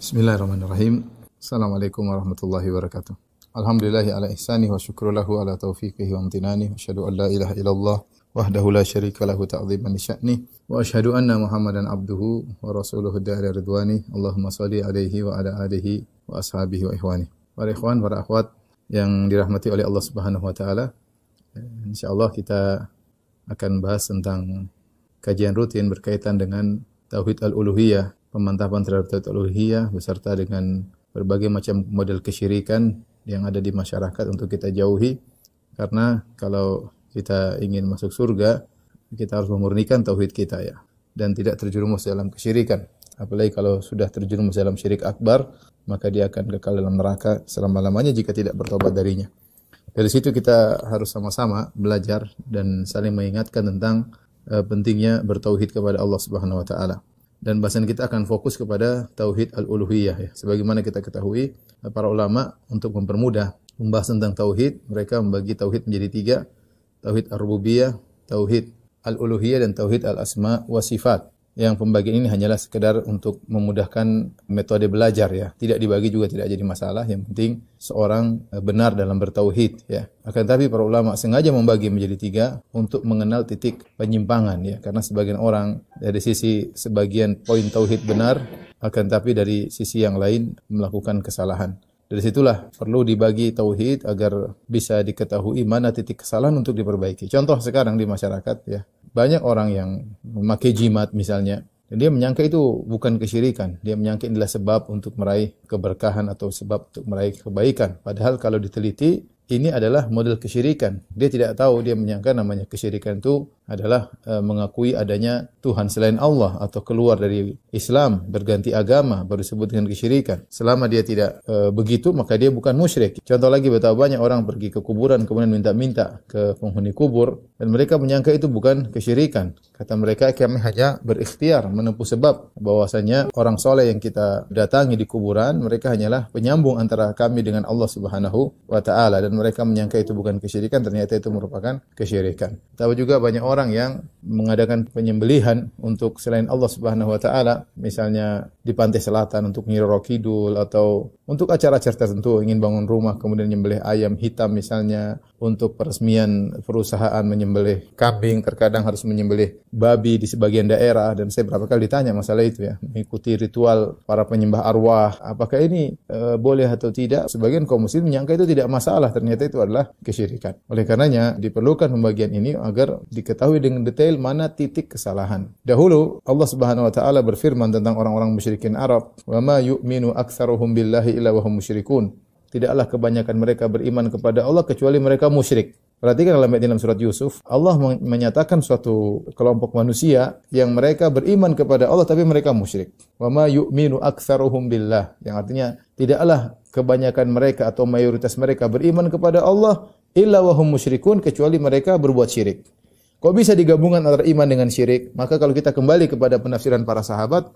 Bismillahirrahmanirrahim. Assalamualaikum warahmatullahi wabarakatuh. Alhamdulillahi ala ihsani wa syukru lahu ala taufiqihi wa amtinani. Wa asyhadu an la ilaha illallah wahdahu la syarika lahu ta'ziman li sya'ni. Wa asyhadu anna Muhammadan abduhu wa rasuluhu da'ila ridwani. Allahumma salli alaihi wa ala alihi wa ashabihi wa ikhwani. Para ikhwan, para akhwat yang dirahmati oleh Allah Subhanahu wa taala. Insyaallah kita akan bahas tentang kajian rutin berkaitan dengan tauhid al-uluhiyah, pemantapan terhadap tauhid al-uluhiyah beserta dengan berbagai macam model kesyirikan yang ada di masyarakat untuk kita jauhi. Karena kalau kita ingin masuk surga, kita harus memurnikan tauhid kita ya, dan tidak terjerumus dalam kesyirikan. Apalagi kalau sudah terjerumus dalam syirik akbar, maka dia akan kekal dalam neraka selama-lamanya jika tidak bertobat darinya. Dari situ kita harus sama-sama belajar dan saling mengingatkan tentang pentingnya bertauhid kepada Allah Subhanahu wa taala. Dan bahasan kita akan fokus kepada tauhid al-uluhiyah ya. Sebagaimana kita ketahui, para ulama untuk mempermudah membahas tentang tauhid, mereka membagi tauhid menjadi tiga: tauhid ar-rububiyah, tauhid al-uluhiyah, dan tauhid al-asma wa sifat. Yang pembagian ini hanyalah sekedar untuk memudahkan metode belajar ya. Tidak dibagi juga tidak jadi masalah, yang penting seorang benar dalam bertauhid ya. Akan tetapi para ulama sengaja membagi menjadi tiga untuk mengenal titik penyimpangan ya. Karena sebagian orang dari sisi sebagian poin tauhid benar, akan tetapi dari sisi yang lain melakukan kesalahan. Dari situlah perlu dibagi tauhid agar bisa diketahui mana titik kesalahan untuk diperbaiki. Contoh sekarang di masyarakat ya, banyak orang yang memakai jimat misalnya, dan dia menyangka itu bukan kesyirikan. Dia menyangka inilah sebab untuk meraih keberkahan atau sebab untuk meraih kebaikan. Padahal kalau diteliti, ini adalah model kesyirikan. Dia tidak tahu, dia menyangka namanya kesyirikan itu adalah mengakui adanya Tuhan selain Allah atau keluar dari Islam, berganti agama, baru disebut dengan kesyirikan. Selama dia tidak begitu, maka dia bukan musyrik. Contoh lagi, betapa banyak orang pergi ke kuburan kemudian minta-minta ke penghuni kubur, dan mereka menyangka itu bukan kesyirikan. Kata mereka, kami hanya berikhtiar menempuh sebab, bahwasanya orang soleh yang kita datangi di kuburan, mereka hanyalah penyambung antara kami dengan Allah Subhanahu wa taala, dan mereka menyangka itu bukan kesyirikan, ternyata itu merupakan kesyirikan. Tapi juga banyak orang yang mengadakan penyembelihan untuk selain Allah Subhanahu wa taala, misalnya di pantai selatan untuk Nyi Roro Kidul, atau untuk acara-acara tertentu, ingin bangun rumah kemudian menyembelih ayam hitam misalnya, untuk peresmian perusahaan menyembelih kambing, terkadang harus menyembelih babi di sebagian daerah. Dan saya berapa kali ditanya masalah itu ya, mengikuti ritual para penyembah arwah, apakah ini boleh atau tidak? Sebagian kaum muslim menyangka itu tidak masalah, ternyata itu adalah kesyirikan. Oleh karenanya diperlukan pembagian ini agar diketahui dengan detail mana titik kesalahan. Dahulu Allah Subhanahu wa taala berfirman tentang orang-orang musyrikin Arab, "Wa ma yu'minu aktsaruhum billahi illa wa hum musyrikun." Tidaklah kebanyakan mereka beriman kepada Allah kecuali mereka musyrik. Perhatikan dalam surat Yusuf, Allah menyatakan suatu kelompok manusia yang mereka beriman kepada Allah tapi mereka musyrik. Wa ma yu'minu aktsaruhum billah, yang artinya tidaklah kebanyakan mereka atau mayoritas mereka beriman kepada Allah illa wa hum musyrikun, kecuali mereka berbuat syirik. Kok bisa digabungkan antara iman dengan syirik? Maka kalau kita kembali kepada penafsiran para sahabat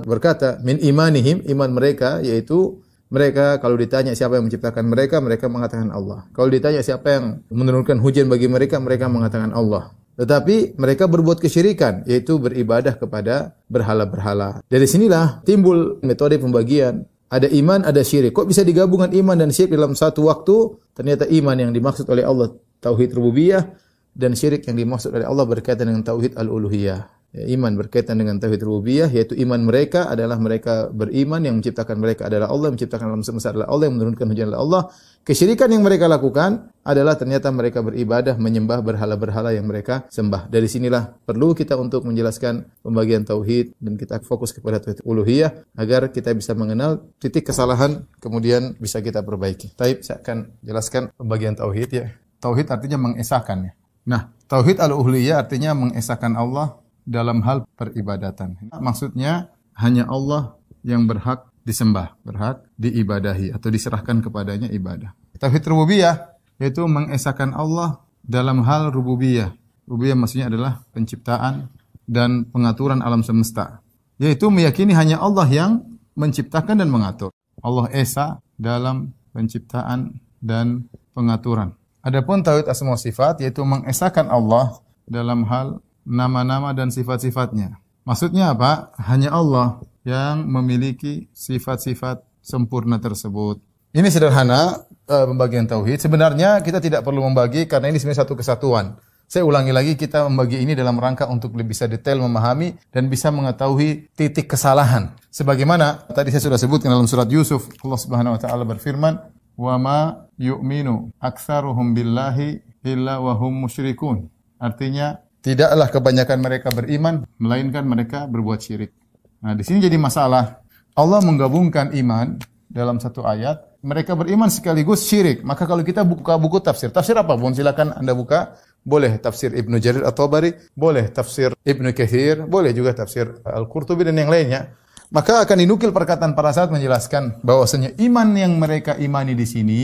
berkata, min imanihim, iman mereka yaitu mereka kalau ditanya siapa yang menciptakan mereka, mereka mengatakan Allah. Kalau ditanya siapa yang menurunkan hujan bagi mereka, mereka mengatakan Allah. Tetapi mereka berbuat kesyirikan, yaitu beribadah kepada berhala-berhala. Dari sinilah timbul metode pembagian. Ada iman, ada syirik. Kok bisa digabungkan iman dan syirik dalam satu waktu? Ternyata iman yang dimaksud oleh Allah tauhid rububiyah, dan syirik yang dimaksud oleh Allah berkaitan dengan tauhid al-uluhiyah. Iman berkaitan dengan tauhid rububiyah, yaitu iman mereka adalah mereka beriman yang menciptakan mereka adalah Allah, yang menciptakan alam semesta adalah Allah, yang menurunkan hujan adalah Allah. Kesyirikan yang mereka lakukan adalah ternyata mereka beribadah menyembah berhala-berhala yang mereka sembah. Dari sinilah perlu kita untuk menjelaskan pembagian tauhid, dan kita fokus kepada tauhid uluhiyah agar kita bisa mengenal titik kesalahan kemudian bisa kita perbaiki. Baik, saya akan jelaskan pembagian tauhid ya. Tauhid artinya mengesahkan ya. Nah, tauhid al-uluhiyah artinya mengesahkan Allah dalam hal peribadatan. Maksudnya hanya Allah yang berhak disembah, berhak diibadahi atau diserahkan kepadanya ibadah. Tauhid rububiyah yaitu mengesahkan Allah dalam hal rububiyah. Rububiyah maksudnya adalah penciptaan dan pengaturan alam semesta. Yaitu meyakini hanya Allah yang menciptakan dan mengatur. Allah esa dalam penciptaan dan pengaturan. Adapun tauhid asma wa sifat yaitu mengesahkan Allah dalam hal nama-nama dan sifat-sifatnya. Maksudnya apa? Hanya Allah yang memiliki sifat-sifat sempurna tersebut. Ini sederhana pembagian tauhid. Sebenarnya kita tidak perlu membagi karena ini sebenarnya satu kesatuan. Saya ulangi lagi, kita membagi ini dalam rangka untuk lebih bisa detail memahami dan bisa mengetahui titik kesalahan. Sebagaimana tadi saya sudah sebutkan dalam surat Yusuf, Allah Subhanahu wa taala berfirman, "Wa ma yu'minu aktsaruhum billahi illa wa hum musyrikun." Artinya, tidaklah kebanyakan mereka beriman melainkan mereka berbuat syirik. Nah, di sini jadi masalah. Allah menggabungkan iman dalam satu ayat, mereka beriman sekaligus syirik. Maka kalau kita buka buku tafsir apapun silakan Anda buka. Boleh tafsir Ibnu Jarir At-Tabari, boleh tafsir Ibnu Katsir, boleh juga tafsir Al-Qurtubi dan yang lainnya. Maka akan dinukil perkataan para sahabat menjelaskan bahwasanya iman yang mereka imani di sini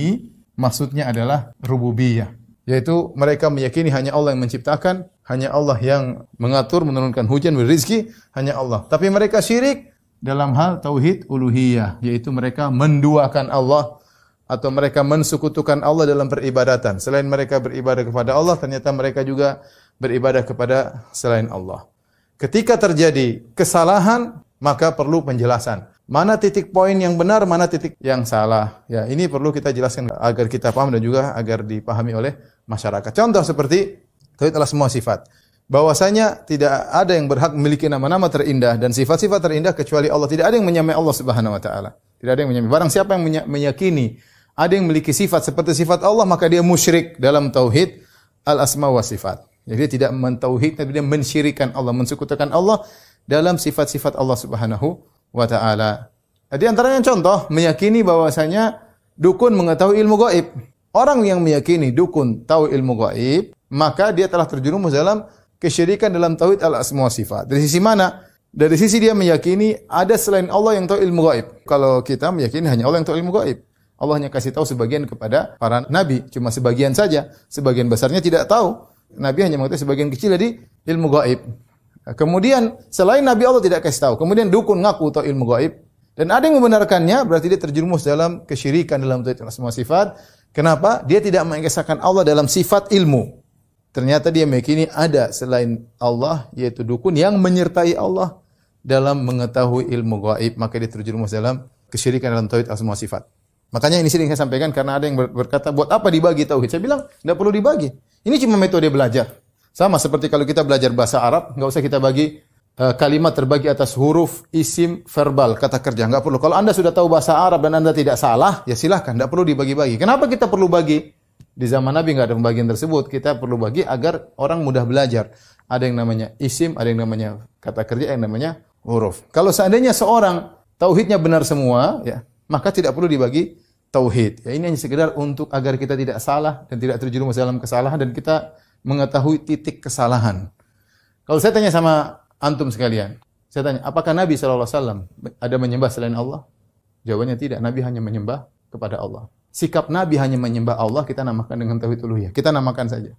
maksudnya adalah rububiyah, yaitu mereka meyakini hanya Allah yang menciptakan, hanya Allah yang mengatur, menurunkan hujan, beri rezeki, hanya Allah. Tapi mereka syirik dalam hal tauhid uluhiyah, yaitu mereka menduakan Allah atau mereka mensekutukan Allah dalam peribadatan. Selain mereka beribadah kepada Allah, ternyata mereka juga beribadah kepada selain Allah. Ketika terjadi kesalahan, maka perlu penjelasan. Mana titik poin yang benar, mana titik yang salah. Ya, ini perlu kita jelaskan agar kita paham dan juga agar dipahami oleh masyarakat. Contoh seperti tauhid adalah semua sifat. Bahwasanya tidak ada yang berhak memiliki nama-nama terindah dan sifat-sifat terindah kecuali Allah. Tidak ada yang menyamai Allah Subhanahu wa taala. Tidak ada yang menyamai. Barang siapa yang meyakini ada yang memiliki sifat seperti sifat Allah, maka dia musyrik dalam tauhid al-asma wa sifat. Jadi dia tidak mentauhid, tapi dia mensyirikan Allah, mensekutukan Allah dalam sifat-sifat Allah Subhanahu wa taala. Di antaranya contoh meyakini bahwasanya dukun mengetahui ilmu gaib. Orang yang meyakini dukun tahu ilmu gaib, maka dia telah terjerumus dalam kesyirikan dalam tauhid al-asma wa sifat. Dari sisi mana? Dari sisi dia meyakini ada selain Allah yang tahu ilmu gaib. Kalau kita meyakini hanya Allah yang tahu ilmu gaib. Allah hanya kasih tahu sebagian kepada para nabi, cuma sebagian saja. Sebagian besarnya tidak tahu. Nabi hanya mengetahui sebagian kecil dari ilmu gaib. Kemudian selain nabi Allah tidak kasih tahu. Kemudian dukun ngaku tahu ilmu gaib dan ada yang membenarkannya, berarti dia terjerumus dalam kesyirikan dalam tauhid semua sifat. Kenapa? Dia tidak mengesahkan Allah dalam sifat ilmu. Ternyata dia meyakini ada selain Allah, yaitu dukun yang menyertai Allah dalam mengetahui ilmu gaib, maka dia terjerumus dalam kesyirikan dalam tauhid semua sifat. Makanya ini sering saya sampaikan karena ada yang berkata, buat apa dibagi tauhid? Saya bilang, tidak perlu dibagi. Ini cuma metode belajar. Sama seperti kalau kita belajar bahasa Arab, nggak usah kita bagi kalimat terbagi atas huruf, isim, verbal, kata kerja. Nggak perlu. Kalau Anda sudah tahu bahasa Arab dan Anda tidak salah, ya silahkan. Nggak perlu dibagi-bagi. Kenapa kita perlu bagi? Di zaman Nabi nggak ada pembagian tersebut. Kita perlu bagi agar orang mudah belajar. Ada yang namanya isim, ada yang namanya kata kerja, ada yang namanya huruf. Kalau seandainya seorang tauhidnya benar semua, ya maka tidak perlu dibagi tauhid. Ya, ini hanya sekedar untuk agar kita tidak salah dan tidak terjerumus dalam kesalahan dan kita mengetahui titik kesalahan. Kalau saya tanya sama antum sekalian, saya tanya, apakah Nabi SAW ada menyembah selain Allah? Jawabannya tidak. Nabi hanya menyembah kepada Allah. Sikap Nabi hanya menyembah Allah, kita namakan dengan tauhid uluhiyah. Kita namakan saja.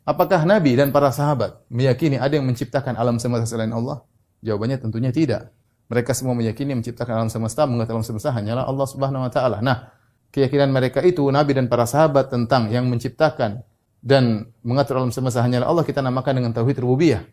Apakah Nabi dan para sahabat meyakini ada yang menciptakan alam semesta selain Allah? Jawabannya tentunya tidak. Mereka semua meyakini menciptakan alam semesta, mengatur alam semesta hanyalah Allah Subhanahu wa taala. Nah, keyakinan mereka itu, Nabi dan para sahabat tentang yang menciptakan dan mengatur alam semesta hanyalah Allah, kita namakan dengan tauhid rububiyah.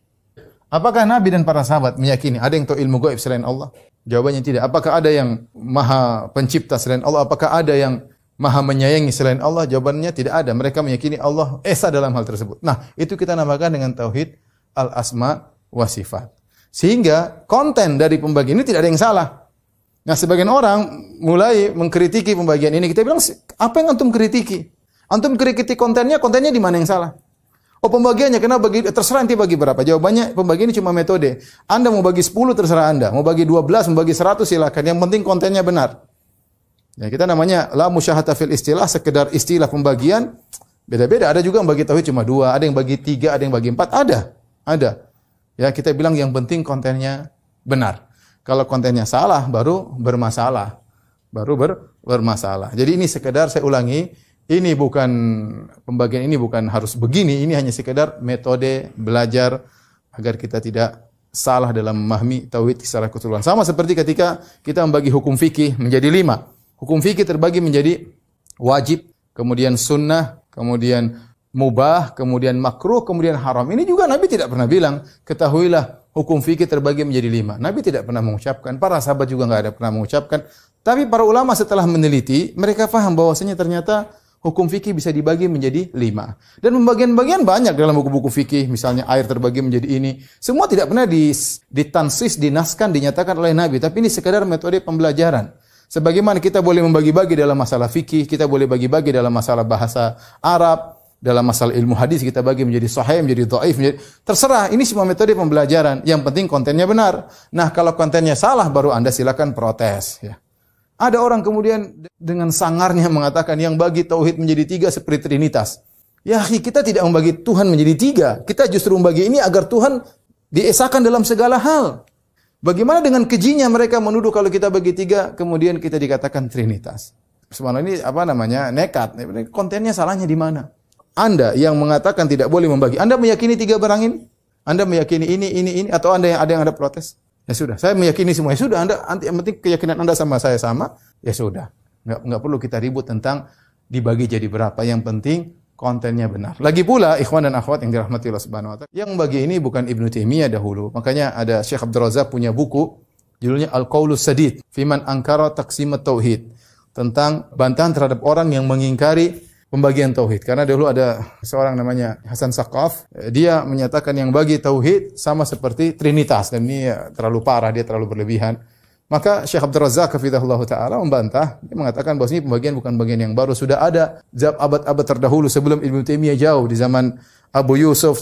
Apakah Nabi dan para sahabat meyakini ada yang tahu ilmu gaib selain Allah? Jawabannya tidak. Apakah ada yang maha pencipta selain Allah? Apakah ada yang maha menyayangi selain Allah? Jawabannya tidak ada. Mereka meyakini Allah esa dalam hal tersebut. Nah, itu kita namakan dengan tauhid al-asma wa sifat. Sehingga konten dari pembagian ini tidak ada yang salah. Nah, sebagian orang mulai mengkritiki pembagian ini. Kita bilang, apa yang antum kritiki? Antum kritiki kontennya di mana yang salah? Oh, pembagiannya, kenapa bagi, terserah nanti bagi berapa. Jawabannya, pembagian ini cuma metode. Anda mau bagi 10, terserah Anda. Mau bagi 12, mau bagi 100, silakan. Yang penting kontennya benar. Ya, kita namanya la musyahata fil istilah, sekedar istilah pembagian. Beda-beda. Ada juga yang bagi tauhid cuma 2, ada yang bagi 3, ada yang bagi 4. Ada. Ya, kita bilang yang penting kontennya benar. Kalau kontennya salah, baru bermasalah. Bermasalah. Jadi ini sekedar saya ulangi, ini bukan pembagian ini bukan harus begini, ini hanya sekedar metode belajar agar kita tidak salah dalam memahami tauhid secara keseluruhan. Sama seperti ketika kita membagi hukum fikih menjadi 5. Hukum fikih terbagi menjadi wajib, kemudian sunnah, kemudian mubah, kemudian makruh, kemudian haram. Ini juga Nabi tidak pernah bilang, ketahuilah hukum fikih terbagi menjadi 5. Nabi tidak pernah mengucapkan, para sahabat juga nggak ada pernah mengucapkan. Tapi para ulama setelah meneliti, mereka paham bahwasanya ternyata hukum fikih bisa dibagi menjadi 5. Dan pembagian-pembagian banyak dalam buku-buku fikih, misalnya air terbagi menjadi ini. Semua tidak pernah ditansis, dinaskan, dinyatakan oleh Nabi, tapi ini sekadar metode pembelajaran. Sebagaimana kita boleh membagi-bagi dalam masalah fikih, kita boleh bagi-bagi dalam masalah bahasa Arab, dalam masalah ilmu hadis kita bagi menjadi sahih, menjadi dhaif, menjadi terserah. Ini semua metode pembelajaran. Yang penting kontennya benar. Nah, kalau kontennya salah baru Anda silakan protes, ya. Ada orang kemudian dengan sangarnya mengatakan yang bagi tauhid menjadi 3 seperti Trinitas. Ya, kita tidak membagi Tuhan menjadi 3. Kita justru membagi ini agar Tuhan diesakan dalam segala hal. Bagaimana dengan kejinya mereka menuduh kalau kita bagi 3, kemudian kita dikatakan Trinitas. Sebenarnya ini apa namanya? Nekat. Kontennya salahnya di mana? Anda yang mengatakan tidak boleh membagi, Anda meyakini 3 barang ini? Anda meyakini ini, atau Anda yang ada protes? Ya sudah, saya meyakini semua. Ya sudah, yang penting keyakinan Anda sama saya sama. Ya sudah, nggak perlu kita ribut tentang dibagi jadi berapa. Yang penting kontennya benar. Lagi pula, ikhwan dan akhwat yang dirahmati Allah Subhanahu wa taala, yang bagi ini bukan Ibnu Taimiyah dahulu. Makanya ada Syekh Abdul Razak punya buku judulnya Al-Qaulus Sadid fi man ankara taqsimat tauhid, tentang bantahan terhadap orang yang mengingkari pembagian tauhid. Karena dulu ada seorang namanya Hasan Saqaf, dia menyatakan yang bagi tauhid sama seperti Trinitas, dan ini terlalu parah, dia terlalu berlebihan. Maka Syekh Abdul Razak hafizahullah taala membantah, dia mengatakan bahwa ini pembagian bukan bagian yang baru, sudah ada abad-abad terdahulu sebelum Ibnu Taimiyah jauh, di zaman Abu Yusuf,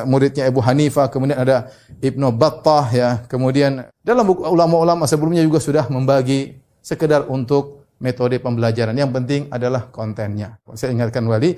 muridnya Abu Hanifah, kemudian ada Ibnu Battah, ya. Kemudian dalam buku ulama-ulama sebelumnya juga sudah membagi sekedar untuk metode pembelajaran. Yang penting adalah kontennya. Saya ingatkan wali,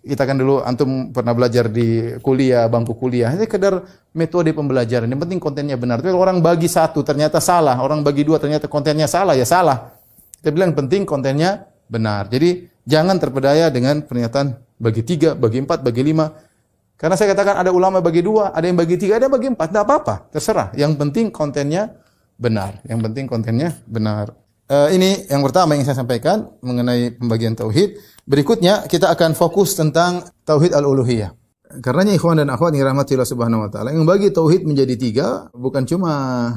kita kan dulu antum pernah belajar di kuliah, bangku kuliah, ini sekedar metode pembelajaran. Yang penting kontennya benar. Tapi orang bagi 1 ternyata salah, orang bagi 2 ternyata kontennya salah, ya salah. Kita bilang penting kontennya benar. Jadi jangan terpedaya dengan pernyataan bagi 3, bagi 4, bagi 5. Karena saya katakan ada ulama bagi 2, ada yang bagi 3, ada yang bagi 4, tidak apa-apa, terserah. Yang penting kontennya benar. Yang penting kontennya benar. Ini yang pertama yang saya sampaikan mengenai pembagian tauhid. Berikutnya kita akan fokus tentang tauhid al-uluhiyah. Karenanya ikhwan dan akhwat yang dirahmati Allah Subhanahu wa taala, yang bagi tauhid menjadi 3 bukan cuma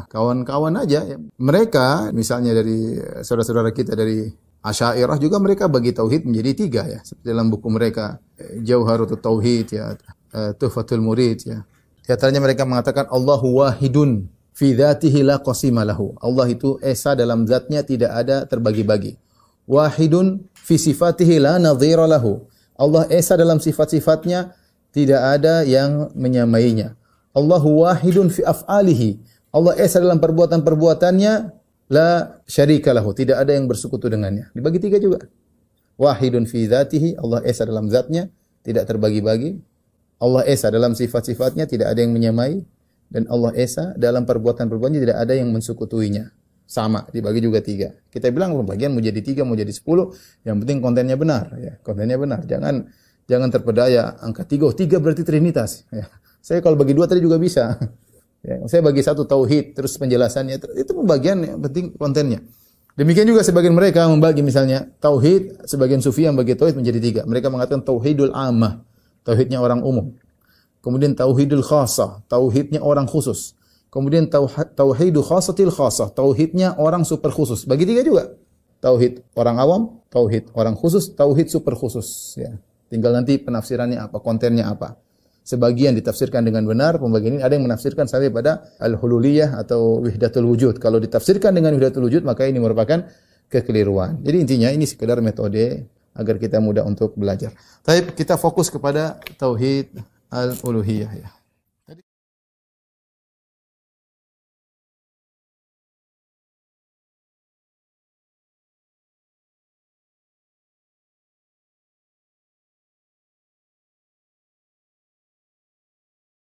kawan-kawan aja, ya. Mereka misalnya dari saudara-saudara kita dari Asy'ariyah juga mereka bagi tauhid menjadi 3, ya. Seperti dalam buku mereka Jauharut Tauhid, ya, Tuhfatul Murid, ya. Di antaranya mereka mengatakan Allahu wahidun fi dzatihi la qasima lahu. Allah itu esa dalam zatnya, tidak ada terbagi-bagi. Wahidun fi sifatihi la nadhira lahu. Allah esa dalam sifat-sifatnya, tidak ada yang menyamainya. Allahu wahidun fi af'alihi. Allah esa dalam perbuatan-perbuatannya, la syarika lahu, tidak ada yang bersekutu dengannya. Dibagi 3 juga. Wahidun fi dzatihi, Allah esa dalam zatnya, tidak terbagi-bagi. Allah esa dalam sifat-sifatnya, tidak ada yang menyamai. Dan Allah esa dalam perbuatan-perbuatannya, tidak ada yang mensekutuinya. Sama, dibagi juga 3. Kita bilang pembagian mau jadi 3, mau jadi 10, yang penting kontennya benar, ya. Kontennya benar. Jangan terpedaya angka 3. 3 berarti Trinitas, ya. Saya kalau bagi 2 tadi juga bisa. Ya, saya bagi 1 tauhid, terus penjelasannya, itu pembagian, yang penting kontennya. Demikian juga sebagian mereka membagi misalnya tauhid, sebagian sufi yang bagi tauhid menjadi 3. Mereka mengatakan tauhidul ammah, tauhidnya orang umum. Kemudian tauhidul khasah, tauhidnya orang khusus. Kemudian tauhidu khasatil khasah, tauhidnya orang super khusus. Bagi 3 juga. Tauhid orang awam, tauhid orang khusus, tauhid super khusus, ya. Tinggal nanti penafsirannya apa, kontennya apa. Sebagian ditafsirkan dengan benar, pembagian ini ada yang menafsirkan sampai pada al-hululiyah atau wihdatul wujud. Kalau ditafsirkan dengan wihdatul wujud, maka ini merupakan kekeliruan. Jadi intinya ini sekedar metode agar kita mudah untuk belajar. Tapi kita fokus kepada tauhid al-uluhiyah, ya.